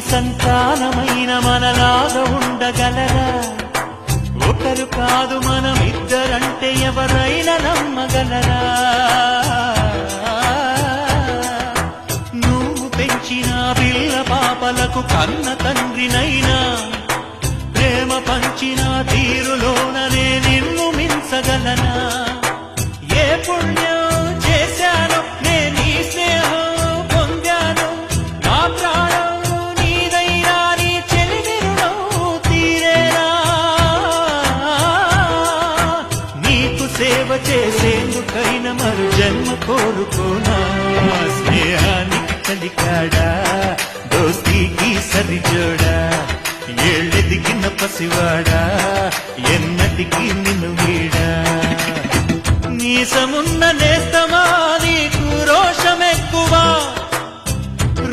ఒకరి సంతానమైన మనలాగా ఉండగలరా? ఒకరు కాదు మనమిద్దరంటే ఎవరైనా నమ్మగలరా? నువ్వు పెంచిన పిల్ల పాపలకు కన్న తండ్రినైనా ప్రేమ పంచిన తీరులోననే నిన్ను మించగలనా? ఏ పుణ్యం చేశాను నేను ఈ స్నేహం పొందాను, నా ప్రాణం నీదైనా నీ చెలిమి రుణం తీరేనా? నీకు సేవ చేసేందుకైనా మరు జన్మ కోరుకోనా? స్నేహానికి కలికాడా దోస్తీకి సరిజోడా? ఏళ్ళెదిగిన పసివాడా ఎన్నటికి నిన్ను వీడా? నీసమున్న నేస్తం